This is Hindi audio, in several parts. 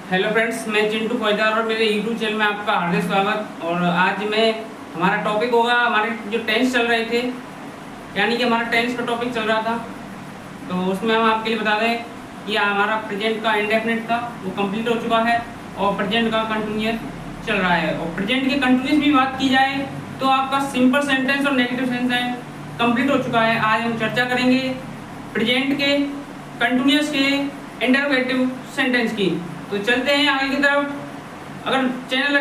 हेलो फ्रेंड्स, मैं चिंटू फौजदार और मेरे यूट्यूब चैनल में आपका हार्दिक स्वागत। और आज मैं हमारा टॉपिक होगा, हमारे जो टेंस चल रहे थे, यानी कि हमारा टेंस का टॉपिक चल रहा था, तो उसमें हम आपके लिए बता दें कि हमारा प्रेजेंट का इंडेफिनिट था वो कंप्लीट हो चुका है और प्रेजेंट का कंटिन्यूअस चल रहा है। और प्रेजेंट के कंटिन्यूअस भी बात की जाए तो आपका सिंपल सेंटेंस और नेगेटिव सेंटेंस कंप्लीट हो चुका है। आज हम चर्चा करेंगे प्रेजेंट के, कंटिन्यूअस के, इंटरोगेटिव सेंटेंस की। तो चलते हैं आगे की तरफ। अगर चैनल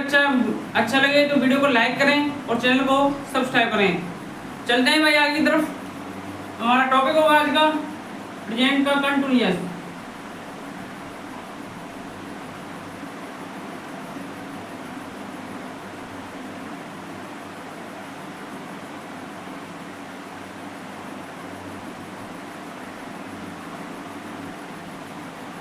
अच्छा लगे तो वीडियो को लाइक करें और चैनल को सब्सक्राइब करें। चलते हैं भाई आगे की तरफ। हमारा टॉपिक होगा आज का प्रेजेंट का कंटिन्यूअस।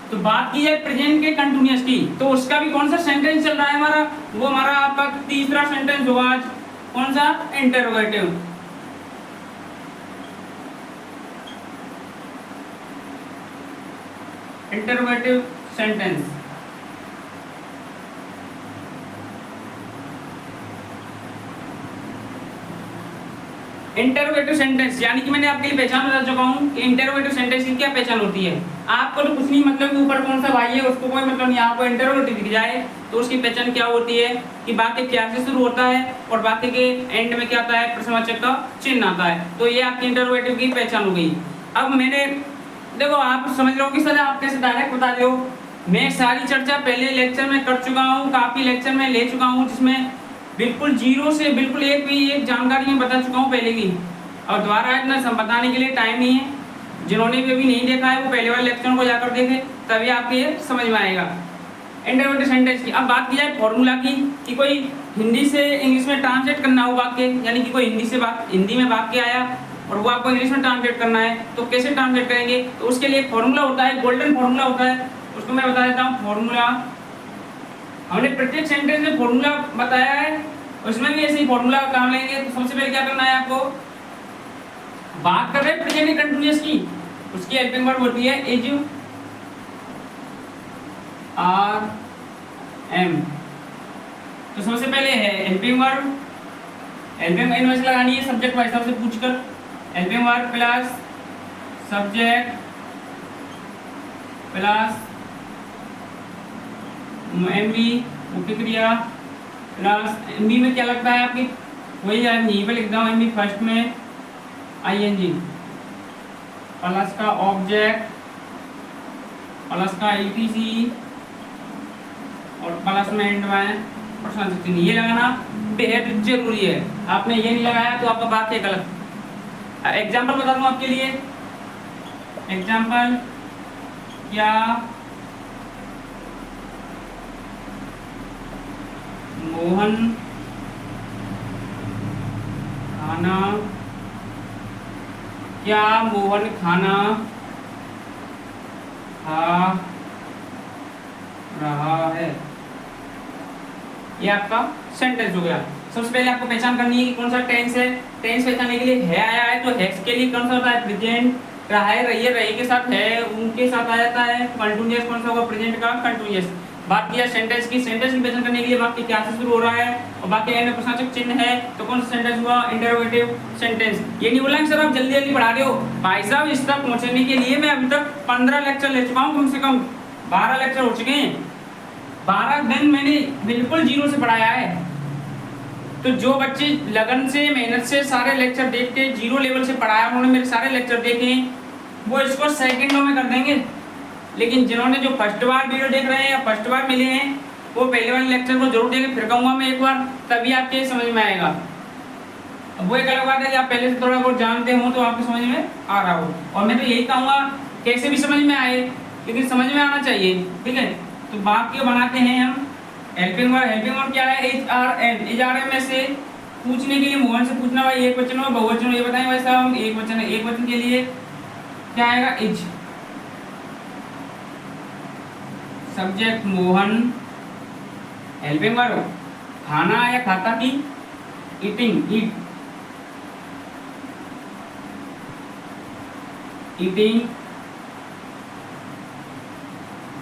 तो बात की जाए प्रेजेंट के कंटिन्यूअस की, तो उसका भी कौन सा सेंटेंस चल रहा है हमारा, वो हमारा आपका तीसरा सेंटेंस होगा आज। कौन सा? Interrogative. Interrogative sentence. Interrogative sentence यानी कि मैंने आपके लिए पहचान बता चुका हूं कि इंटरोगेटिव सेंटेंस की क्या पहचान होती है। आपको तो कुछ नहीं, मतलब ऊपर कौन सा भाई है उसको कोई मतलब नहीं, आपको इंटरोगेटिव दिख जाए तो उसकी पहचान क्या होती है कि वाक्य क्या से शुरू होता है और वाक्य के एंड में क्या आता है, प्रश्नवाचक का चिन्ह आता है। तो ये आपकी इंटरोगेटिव की पहचान हो गई। अब मैंने देखो, आप समझ रहे हो कि सर आप कैसे डायरेक्ट बता रहे हो। मैं सारी चर्चा पहले लेक्चर में कर चुका हूँ, काफी लेक्चर में ले चुका हूँ, जिसमें बिल्कुल जीरो से बिल्कुल एक जानकारी मैं बता चुका हूँ पहले की। और दोबारा इतना बताने के लिए टाइम नहीं है। जिन्होंने भी अभी नहीं देखा है वो पहले वाले लेक्चर को जाकर देखे, तभी आपको ये समझ में आएगा इंटरोगेटिव सेंटेंस की। अब बात की जाए फॉर्मूला की कि कोई हिंदी से इंग्लिश में ट्रांसलेट करना हो वाक्य, यानी कि कोई हिंदी में वाक्य आया और वो आपको इंग्लिश में ट्रांसलेट करना है, तो कैसे ट्रांसलेट करेंगे। तो उसके लिए एक फॉर्मूला होता है, गोल्डन फॉर्मूला होता है, उसको मैं बता देता हूँ। फॉर्मूला हमने प्रत्येक सेंटेंस में फॉर्मूला बताया है, उसमें भी ऐसे ही फॉर्मूला काम लेंगे। तो सबसे पहले क्या करना है आपको, बात कर रहे हैं प्रेजेंट कंटिन्यूअस की, उसकी हेल्पिंग वर्ब होती है इज, आर, एम। तो सबसे पहले है हेल्पिंग वर्ब, हेल्पिंग इनवर्स लगानी है सब्जेक्ट वाइज से पूछकर। Helping verb plus subject plus MB मुख्य क्रिया प्लस एमबी में क्या लगता है आपकी, वही है यहीं पे लिख रहा हूँ, एमबी फर्स्ट में आईएनजी प्लस का ऑब्जेक्ट प्लस का ईटीसी और प्लस में एंड में प्रश्न चिन्ह। ये लगाना बेहद जरूरी है। आपने ये नहीं लगाया तो आपका बात है गलत। एग्जाम्पल बता दूं आपके लिए। एग्जाम्पल क्या मोहन खाना, क्या मोहन खाना खा रहा है। ये आपका सेंटेंस हो गया। सबसे पहले आपको पहचान करनी है कि कौन सा टेंस है। टेंस पहचानने के लिए है आया है तो है के लिए कौन सा होता है, प्रेजेंट। रहा है, रही है, रही के साथ है, उनके साथ आ जाता है। कंटिन्यूअस कौन सा होगा, प्रेजेंट का कंटिन्यूअस। बात किया सेंटेंस की, सेंटेंस की पहचान करने के लिए वाक्य क्या से शुरू हो रहा है और वाक्य एंड में प्रश्नवाचक चिन्ह है, तो कौन सा सेंटेंस हुआ, इंटरोगेटिव सेंटेंस। ये नहीं बोला कि सर आप जल्दी जल्दी पढ़ा रहे हो। भाई साहब, इस तक पहुंचने के लिए मैं अभी तक 15 लेक्चर ले चुका हूँ, कम से कम 12 लेक्चर हो चुके हैं। 12 दिन मैंने बिल्कुल जीरो से पढ़ाया है। तो जो बच्चे लगन से, मेहनत से सारे लेक्चर देख के जीरो लेवल से पढ़ाया, उन्होंने मेरे सारे लेक्चर देखे, वो इसको सेकंडों में कर देंगे। लेकिन जिन्होंने जो फर्स्ट बार वीडियो देख रहे हैं या फर्स्ट बार मिले हैं, वो पहले वाले लेक्चर को जरूर देखें। फिर कहूँगा मैं एक बार, तभी आपके समझ में आएगा। अब वो एक अलग बात है कि आप पहले से थोड़ा बहुत जानते हो तो आपको समझ में आ रहा हो। और मैं तो यही कहूँगा कैसे भी समझ में आए, लेकिन समझ में आना चाहिए, ठीक है। तो वाक्य बनाते हैं हम। हेल्पिंग वर्ब, हेल्पिंग वर्ब क्या है, H are am. H are am में से पूछने के लिए मोहन से पूछना, भाई एक वचन हो बहुवचन हो, ये बताएं भाई साहब। एक वचन है, एक वचन के लिए क्या आएगा, is. Subject Mohan, helping verb खाना या खाता की, eating, eat, eating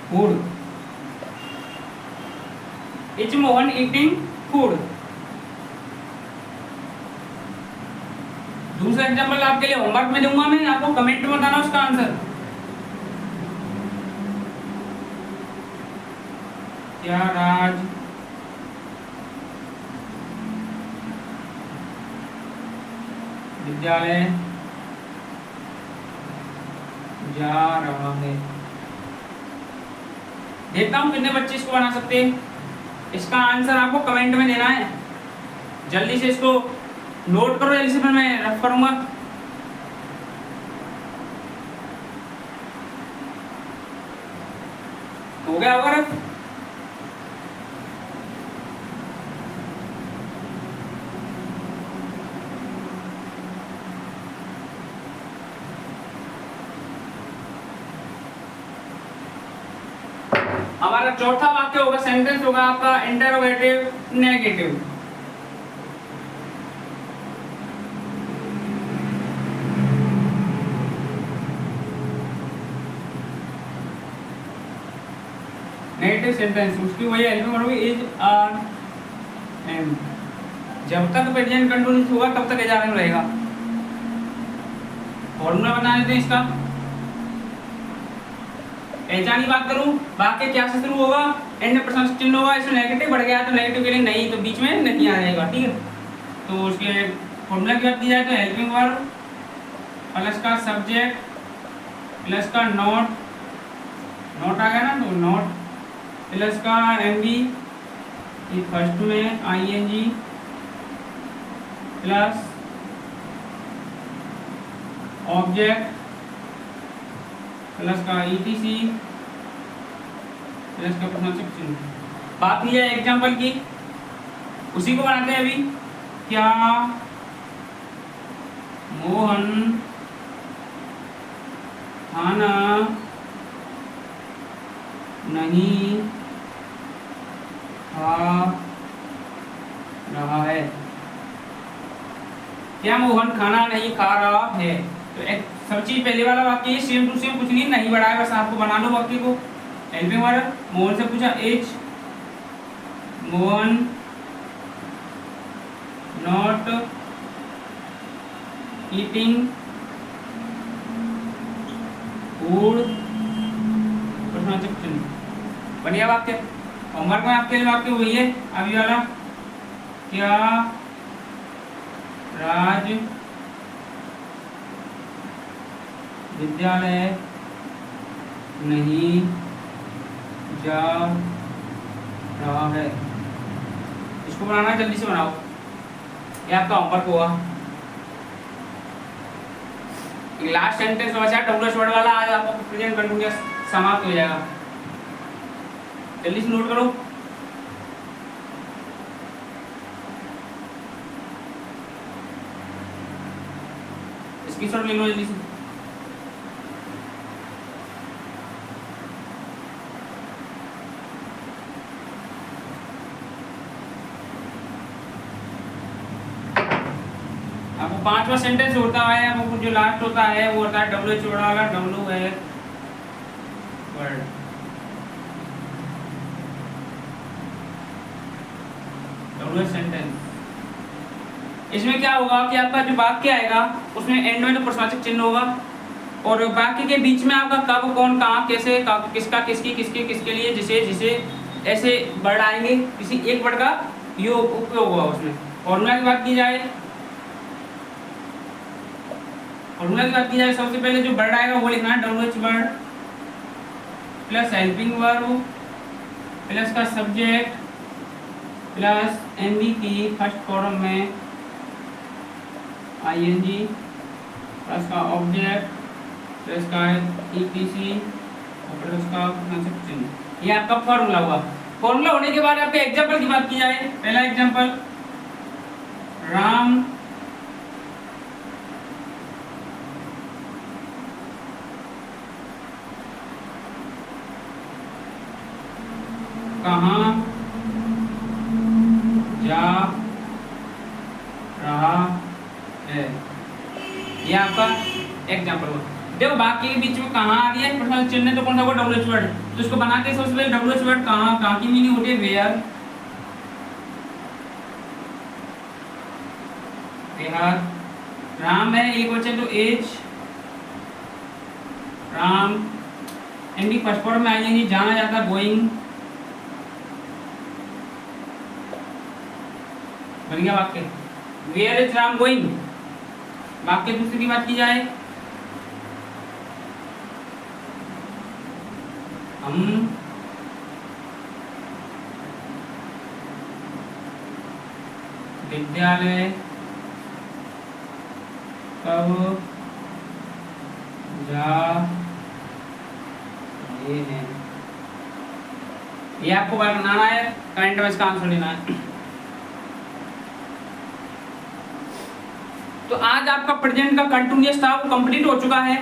food. Is Mohan eating food. दूसरा एग्जांपल आपके लिए होमवर्क में दूंगा, मैं आपको कमेंट में बताना उसका आंसर। क्या राज विद्यालय जा रहा है? देखता हूं कितने बच्चे इसको बना सकते हैं। इसका आंसर आपको कमेंट में देना है। जल्दी से इसको नोट करो, जल्दी से फिर मैं रफ करूंगा। हो गया होगा रफ? हमारा चौथा वाक्य होगा, सेंटेंस होगा आपका इंटरोगेटिव नेगेटिव। नेगेटिव सेंटेंस उसकी वही helping verb is are am. जब तक प्रेजेंट कंटिन्यूस होगा तब तक एजारम रहेगा। फॉर्मूला बता देते हैं इसका। पहचानी बात करूं, वाक्य क्या से शुरू होगा? एंड में प्रश्न चिन्ह होगा, इसमें नेगेटिव बढ़ गया तो नेगेटिव के लिए नहीं, तो बीच में नहीं आ जाएगा, ठीक है। तो उसके फॉर्मूला की बात की जाए तो हेल्पिंग वर्ब प्लस का सब्जेक्ट प्लस का नॉट, नॉट आ गया ना, तो नॉट प्लस का एमबी, फर्स्ट में आईएनजी प्लस ऑब्जेक्ट प्लस का ईटीसी प्लस का प्रश्नवाचक चिन्ह। बात की जाए एग्जाम्पल की, उसी को बनाते हैं अभी। क्या मोहन खाना नहीं खा रहा है? क्या मोहन खाना नहीं खा रहा है? तो एक सब चीज पहले वाला वाक्य सेम टू सेम, कुछ नहीं बढ़ा है, बस आपको बना लो वाक्य को। हेल्पिंग वर्ब मोहन से पूछा is Mohan not eating food, प्रश्नवाचक चिन्ह। बढ़िया वाक्य। होमवर्क में आपके लिए वाक्य वही है अभी वाला। क्या राज विद्यालय नहीं जा रहा है? इसको बनाना, जल्दी से बनाओ, ये आपका होमवर्क होगा। लास्ट सेंटेंस बचा डब्ल्यूएच वर्ड वाला, आज आपका प्रेजेंट कंटिन्यूअस समाप्त हो जाएगा। जल्दी से नोट करो। स्क्रीनशॉट ले लो जल्दी से। आपको पांचवा सेंटेंस होता है, आपको जो लास्ट होता है वो होता है डब्ल्यूएच वर्ड वाला, डब्ल्यू है वर्ड। डब्ल्यूएच सेंटेंस, इसमें क्या होगा कि आपका जो वाक्य आएगा उसमें एंड में तो प्रश्नवाचक चिन्ह होगा, और वाक्य के बीच में आपका कब, कौन, कहाँ, कैसे, किसका, किसकी, किसके, किसके लिए, जिसे, जिसे, ऐसे वर्ड आएंगे। किसी एक वर्ड का योग उपयोग होगा उसमें। फॉर्मूला की बात की जाए, सबसे पहले जो वर्ड आएगा वो लिखना है WH word plus helping verb plus का सब्जेक्ट प्लस एमबी की फर्स्ट फॉर्म में आईएनजी प्लस का ऑब्जेक्ट प्लस का ईटीसी और प्लस का प्रश्नवाचक चिन्ह। ये आपका फॉर्मूला हुआ। फॉर्मूला होने के बाद आपके एग्जांपल की बात की जाए, पहला एग्जांपल, राम कहाँ जा रहा है? ये आपका एग्जांपल हुआ। देखो बाकी के बीच में कहाँ आ रही है प्रश्न चिन्ह, तो कौन सा होगा? WH word. तो इसको बनाते हैं सबसे पहले डब्ल्यूएच वर्ड कहाँ, कहाँ की मीनिंग होती है वेयर, बिहार। राम है equal to as, Ram MD first form में आएंगे, जाना जाता गोइंग, बन गया वाक्य। Where is Ram going. वाक्य दूसरी की बात की जाए, हम विद्यालय कब जा रहे हैं। ये आपको बनाना है, करंट में इसका आंसर लेना है। तो आज आपका प्रेजेंट का कंटिन्यूअस था वो कंप्लीट हो चुका है।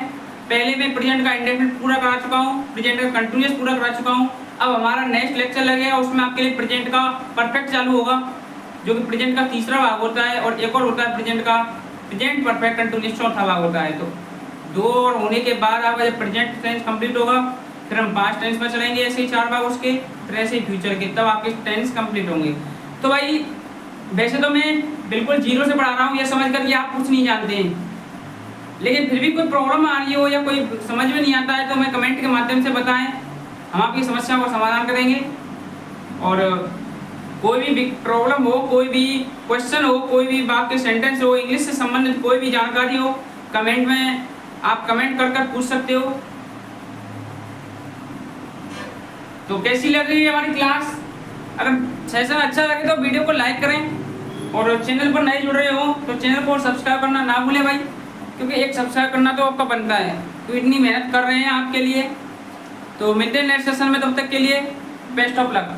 पहले मैं प्रेजेंट का इंडेफिनिट पूरा करा चुका हूँ, प्रेजेंट का कंटिन्यूअस पूरा करा चुका हूँ। अब हमारा नेक्स्ट लेक्चर लगेगा, उसमें आपके लिए प्रेजेंट का परफेक्ट चालू होगा, जो कि प्रेजेंट का तीसरा भाग होता है, और एक और होता है प्रेजेंट का प्रेजेंट परफेक्ट कंटिन्यूअस चौथा भाग होता है। तो दो और होने के बाद आपका जब प्रेजेंट टेंस कंप्लीट होगा, फिर हम पास्ट टेंस में चलेंगे, ऐसे ही 4 भाग उसके, फिर ऐसे ही फ्यूचर के, तब आपके टेंस कंप्लीट होंगे। तो भाई वैसे तो मैं बिल्कुल जीरो से पढ़ा रहा हूँ, ये समझ कर कि आप कुछ नहीं जानते हैं, लेकिन फिर भी कोई प्रॉब्लम आ रही हो या कोई समझ में नहीं आता है तो हमें कमेंट के माध्यम से बताएं, हम आपकी समस्या का समाधान करेंगे। और कोई भी प्रॉब्लम हो, कोई भी क्वेश्चन हो, कोई भी वाक्य सेंटेंस हो, इंग्लिश से संबंधित कोई भी जानकारी हो, कमेंट में आप कमेंट कर पूछ सकते हो। तो कैसी लग रही है हमारी क्लास? अगर सेशन अच्छा लगे तो वीडियो को लाइक करें, और चैनल पर नए जुड़ रहे हो तो चैनल को सब्सक्राइब करना ना भूलें भाई, क्योंकि एक सब्सक्राइब करना तो आपका बनता है, तो इतनी मेहनत कर रहे हैं आपके लिए। तो मिलते हैं नेक्स्ट सेशन में, तब तक के लिए बेस्ट ऑफ लक।